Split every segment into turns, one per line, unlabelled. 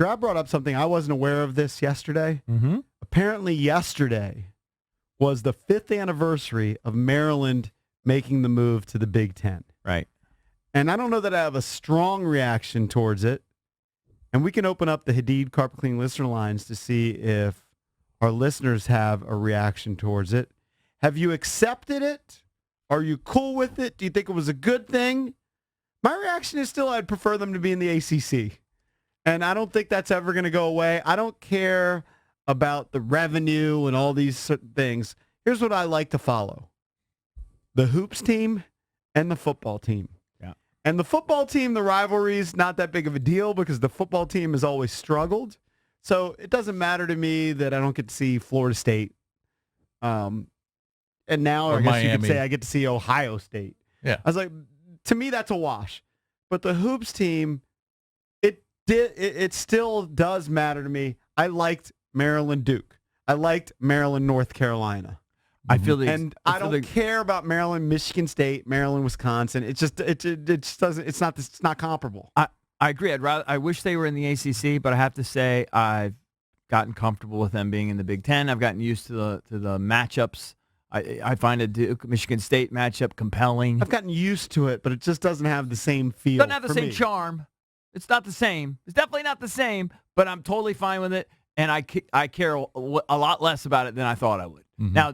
Drab brought up something. I wasn't aware of this yesterday.
Mm-hmm.
Apparently yesterday was the 5th anniversary of Maryland making the move to the Big Ten.
Right.
And I don't know that I have a strong reaction towards it. And we can open up the Hadid Carpet Cleaning listener lines to see if our listeners have a reaction towards it. Have you accepted it? Are you cool with it? Do you think it was a good thing? My reaction is still I'd prefer them to be in the ACC. And I don't think that's ever going to go away. I don't care about the revenue and all these things. Here's what I like to follow. The hoops team and the football team.
Yeah.
And the football team, the rivalry is not that big of a deal because the football team has always struggled. So it doesn't matter to me that I don't get to see Florida State. And now
Or
I guess
Miami.
you could say I get to see Ohio State.
Yeah.
I was like, to me, that's a wash. But the hoops team, it still does matter to me. I liked Maryland Duke. I liked Maryland North Carolina.
I feel
And I don't care about Maryland Michigan State, Maryland Wisconsin. It just doesn't. It's not comparable.
I agree. I wish they were in the ACC, but I have to say I've gotten comfortable with them being in the Big Ten. I've gotten used to the matchups. I find a Duke Michigan State matchup compelling.
I've gotten used to it, but it just doesn't have the same feel.
Doesn't have the
for
same
me.
charm. It's not the same. It's definitely not the same. But I'm totally fine with it, and I care a lot less about it than I thought I would.
Mm-hmm.
Now,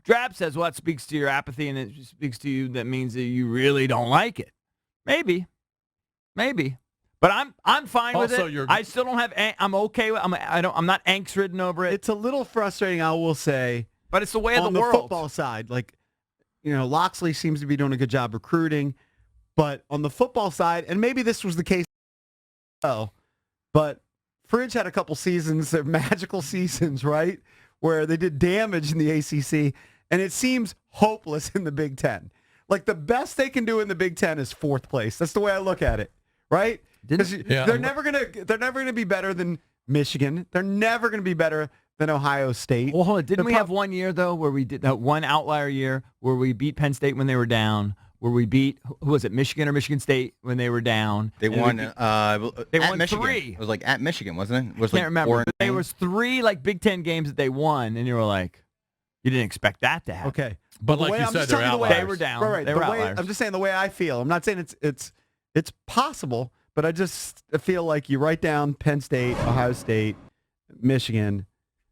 Drab says, well, that speaks to your apathy, and it speaks to you. That means that you really don't like it. Maybe. But I'm fine with
Also,
it. I still don't have. I'm okay with. I'm not angst ridden over it.
It's a little frustrating, I will say.
But it's the way of
on
the world.
Football side, Loxley seems to be doing a good job recruiting, but on the football side, and maybe this was the case, but Fridge had a couple seasons, they're magical seasons, right, where they did damage in the ACC, and it seems hopeless in the Big Ten. Like the best they can do in the Big Ten is 4th place. That's the way I look at it, right? Because they're never gonna be better than Michigan. They're never gonna be better than Ohio State.
Well, hold on. Didn't we have one year, though, where we did that one outlier year where we beat Penn State when they were down, where we beat, who was it, Michigan or Michigan State when they were down?
They won.
They
at
won
Michigan.
3.
It was like at Michigan, wasn't it? It was
I can't
like
remember.
4-9.
There was 3 Big Ten games that they won, and you were like, you didn't expect that to happen.
Okay.
But
The
like
way-
you
I'm
said,
just
they're
telling you the way-
outliers.
They were down.
Right.
They
The
were
way,
outliers.
I'm just saying the way I feel. I'm not saying it's possible, but I just feel like you write down Penn State, Ohio State, Michigan,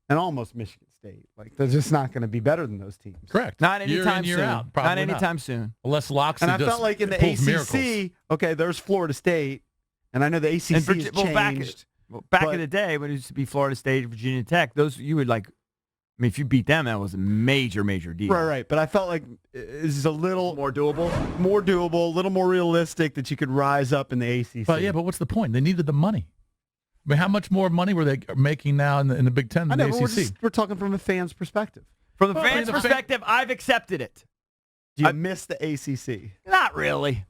and almost Michigan State. Like they're just not going to be better than those teams.
Correct.
Not
Year
anytime
in, year
soon.
out.
Not
Probably
anytime soon.
Unless Loxley
And I
just
felt like in the
pulls
ACC,
miracles.
okay, there's Florida State, and I know the ACC has changed.
Back
but-
in the day when it used to be Florida State, Virginia Tech, those you would like. I mean, if you beat them, that was a major deal.
Right. But I felt like it's a little
More doable.
a little more realistic that you could rise up in the ACC.
But what's the point? They needed the money. I mean, how much more money were they making now in the Big Ten
I
than
know,
the
but
ACC?
we're talking from a fan's perspective.
From the
Well, I mean,
fans'
the fan-
perspective, I've accepted it.
Do you miss the ACC?
Not really.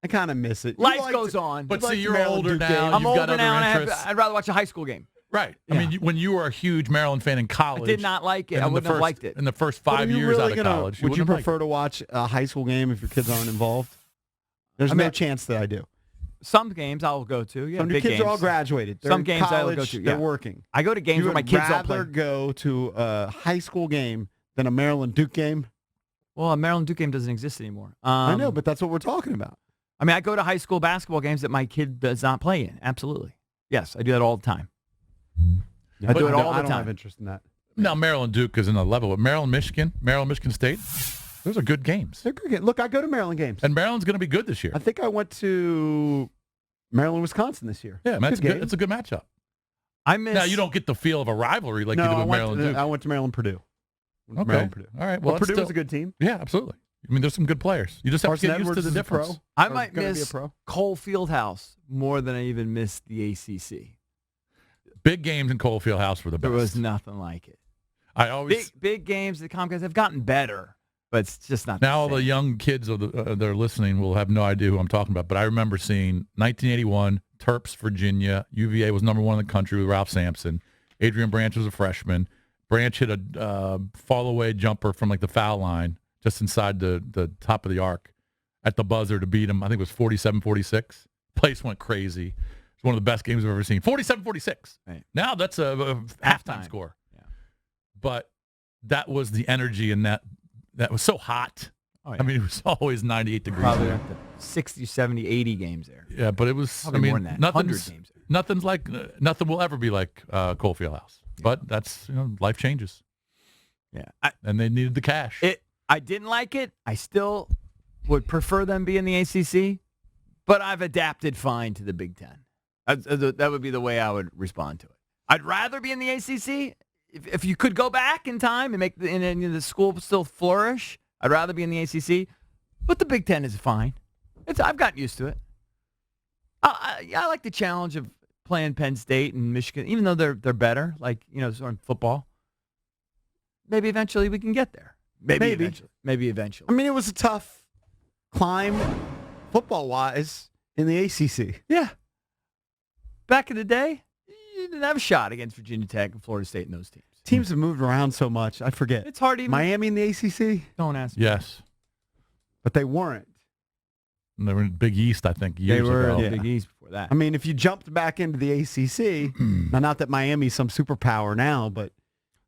I kind of miss it. You
Life
liked-
goes on.
But
like
see, you're
Maryland
older
Duke
now.
game.
I'm
You've got
older
other
now, and
interests.
I'd rather watch a high school game.
Right. I mean, when you were a huge Maryland fan in college,
I did not like it.
and
I
in the
wouldn't have
first-
liked it.
In the first
But are
5
you
years
really
out of
gonna-
college,
would you
wouldn't have liked
prefer to watch a high school game if your kids aren't involved? There's
I mean,
no chance that I do.
Some games I'll go to. Yeah,
Some of your
big
kids
games.
are all graduated. They're
Some
in
games I will
college,
go to,
They're
yeah.
working.
I go to games
You
where my
would
kids don't play.
rather go to a high school game than a Maryland Duke game?
Well, a Maryland Duke game doesn't exist anymore.
I know, but that's what we're talking about.
I mean, I go to high school basketball games that my kid does not play in. Absolutely. Yes, I do that all the time. I do it all
I
the
don't have
time.
interest in that.
Now, Maryland Duke is in a level, but Maryland Michigan State, those are good games.
They're good games. Look, I go to Maryland games.
And Maryland's going to be good this year.
I think I went to Maryland, Wisconsin this year.
Yeah, man,
game.
it's a good matchup.
I miss.
Now, you don't get the feel of a rivalry like
no,
you do
I
with
went
Maryland
to,
Duke.
I went to Maryland, Purdue.
Okay.
Maryland, Purdue.
All right.
Well,
Well,
Purdue
that's
was a good team.
Yeah, absolutely. I mean, there's some good players. You just have
Carson
to get used
Edwards
to the
is a pro.
difference.
I
Or
might
gonna be a
miss
pro.
Cole Fieldhouse more than I even miss the ACC.
Big games in Cole Fieldhouse were the best.
There was nothing like it.
I always
Big games at Comcast have gotten better, but it's just not.
now all
the
the
same.
young kids that are listening will have no idea who I'm talking about. But I remember seeing 1981 Terps, Virginia. UVA was number 1 in the country with Ralph Sampson. Adrian Branch was a freshman. Branch hit a fall-away jumper from like the foul line just inside the top of the arc at the buzzer to beat him. I think it was 47-46. Place went crazy. It's one of the best games I've ever seen. 47-46.
Right.
Now that's a halftime score.
Yeah.
But that was the energy in that was so hot.
Oh, yeah.
I mean, it was always 98 degrees.
Probably
there.
up to 60, 70, 80 games there.
Yeah, but it was,
Probably more than that. 100 games there.
nothing will ever be like Cole Fieldhouse. Yeah. But that's, life changes.
Yeah.
And they needed the cash.
I didn't like it. I still would prefer them be in the ACC, but I've adapted fine to the Big Ten. That would be the way I would respond to it. I'd rather be in the ACC. If you could go back in time and make the school still flourish, I'd rather be in the ACC. But the Big Ten is fine. I've gotten used to it. I like the challenge of playing Penn State and Michigan, even though they're better, like, sort of football. Maybe eventually we can get there. Maybe eventually.
I mean, it was a tough climb football-wise in the ACC.
Yeah. Back in the day, you didn't have a shot against Virginia Tech and Florida State and those teams.
Teams have moved around so much. I forget.
It's hard even.
Miami in the ACC?
Don't ask me.
Yes.
But they weren't.
And they were in Big East, I think, years
They were
ago.
in Big East before that.
I mean, if you jumped back into the ACC, now not that Miami's some superpower now, but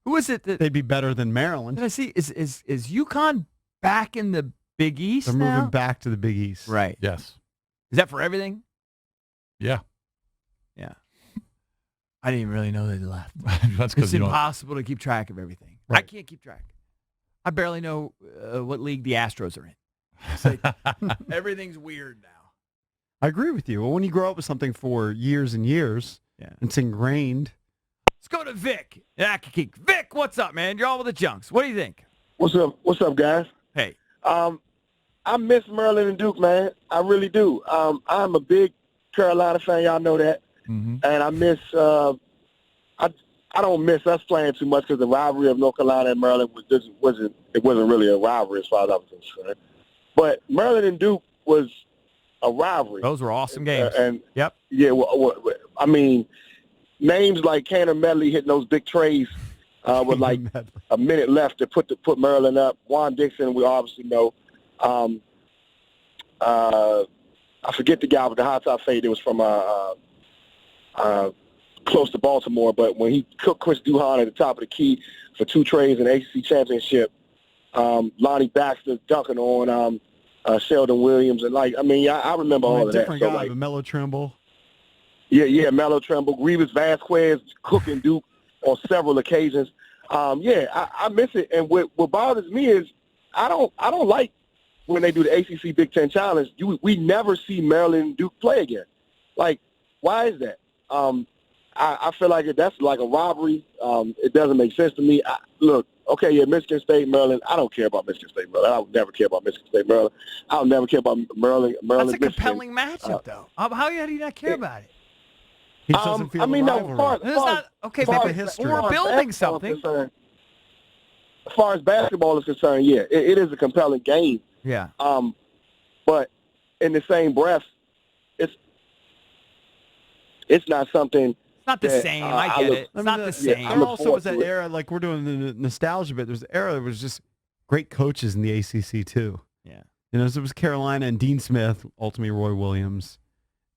who is it that
they'd be better than Maryland.
did I see? Is UConn back in the Big East
They're
now?
moving back to the Big East.
Right.
Yes.
Is that for everything?
Yeah.
Yeah. I didn't even really know they left.
That's
It's
because
impossible to keep track of everything. I
Right.
can't keep track. I barely know what league the Astros are in. It's like, everything's weird now.
I agree with you. Well, when you grow up with something for years and years,
Yeah.
it's ingrained.
Let's go to Vic. Vic, what's up, man? You're all with the Junks. What do you think?
What's up? What's up, guys?
Hey.
I miss Maryland and Duke, man. I really do. I'm a big Carolina fan. Y'all know that.
Mm-hmm.
And I miss. I don't miss us playing too much because the rivalry of North Carolina and Maryland wasn't really a rivalry as far as I was concerned. But Maryland and Duke was a rivalry.
Those were awesome games.
And
Yep.
yeah, I mean, names like Cannon Medley hitting those big trays with like a minute left to put Maryland up. Juan Dixon, we obviously know. I forget the guy with the high top fade. It was from close to Baltimore, but when he cooked Chris Duhon at the top of the key for 2 trays in the ACC championship, Lonnie Baxter dunking on Sheldon Williams, and I remember all of that.
Different guy, but Melo Trimble.
Yeah, Melo Trimble, Grievous Vasquez cooking Duke on several occasions. I miss it, and what bothers me is I don't like when they do the ACC Big Ten Challenge. We never see Maryland and Duke play again. Like, why is that? I feel like that's like a robbery. It doesn't make sense to me. Michigan State, Maryland. I don't care about Michigan State, Maryland. I would never care about Michigan State, Maryland. I'll never care about Maryland.
That's a
Michigan.
compelling matchup, though. How do you not care about it?
He doesn't feel the rivalry.
It's not okay. Maybe
history.
we're building something.
As far as basketball is concerned, yeah, it is a compelling game.
Yeah.
But in the same breath, it's not something.
It's not the same. I get it. It's not the same.
There also was that era, like we're doing the nostalgia bit. There's an era that was just great coaches in the ACC too.
Yeah.
So it was Carolina and Dean Smith, ultimately Roy Williams,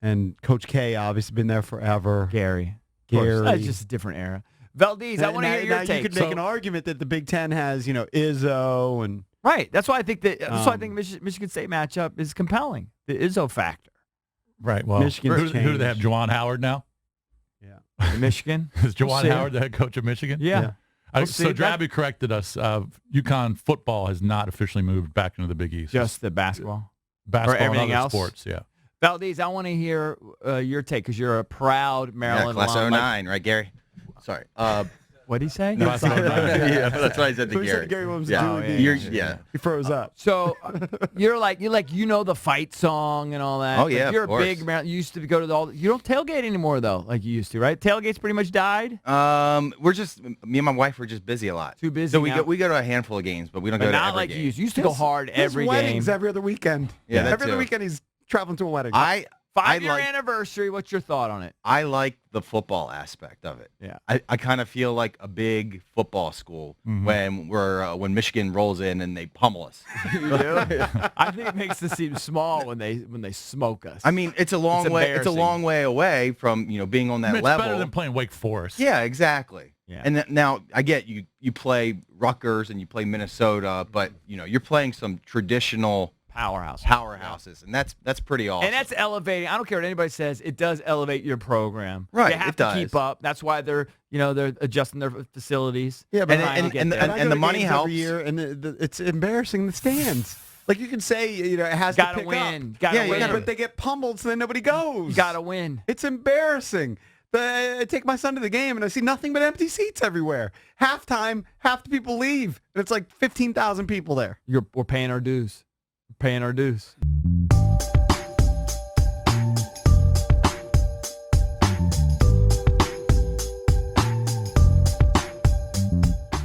and Coach K, obviously been there forever.
Gary. That's just a different era. Valdez, I want to hear your take.
You could make an argument that the Big Ten has, Izzo and
right. That's why I think Michigan State matchup is compelling. The Izzo factor.
Right. Well,
Michigan's
who do they have? Juwan Howard now?
Yeah.
Michigan.
Is Juwan Howard the head coach of Michigan?
Yeah.
So Drabby corrected us. UConn football has not officially moved back into the Big East.
Just the basketball.
Basketball
or everything
and other
else?
sports, yeah.
Valdez, I want to hear your take because you're a proud Maryland
class
alum.
09, right, Gary? Sorry.
What did he say?
No, that's not right.
Yeah, that's what I said to
Who
Gary.
said Gary Williams?
Yeah.
He froze up.
So you're like the fight song and all that.
Oh, yeah,
You're
of
a big
course.
Maryland. You used to go to you don't tailgate anymore though, like you used to, right? Tailgates pretty much died.
Me and my wife were just busy a lot.
Too busy.
So
now.
we go to a handful of games, but we don't
But
go to
not
every
like
game.
you used to go hard
His
every
weddings
game.
every other weekend.
Yeah, that
every other
too.
weekend he's traveling to a wedding.
5-year
like-
anniversary. What's your thought on it?
I like the football aspect of it.
Yeah.
I kind of feel like a big football school when Michigan rolls in and they pummel us.
You do? I think it makes us seem small when they smoke us.
I mean, it's a long way. It's a
embarrassing.
long way away from being on that
It's
level.
better than playing Wake Forest.
Yeah, exactly.
Yeah.
And now I get you play Rutgers and you play Minnesota, but you're playing some traditional powerhouses, and that's pretty awesome.
And that's elevating. I don't care what anybody says. It does elevate your program.
Right,
You have
it
to
does.
keep up. That's why they're adjusting their facilities.
Yeah, but
trying to get there.
I go
and
to
the money
games
helps.
every year, and it's embarrassing in the stands. Like you can say, it has
Gotta
to pick
win.
up.
Gotta
yeah,
win.
but they get pummeled, so then nobody goes.
You gotta win.
It's embarrassing. I take my son to the game, and I see nothing but empty seats everywhere. Halftime, half the people leave, and it's like 15,000 people there.
We're paying our dues. We're paying our dues.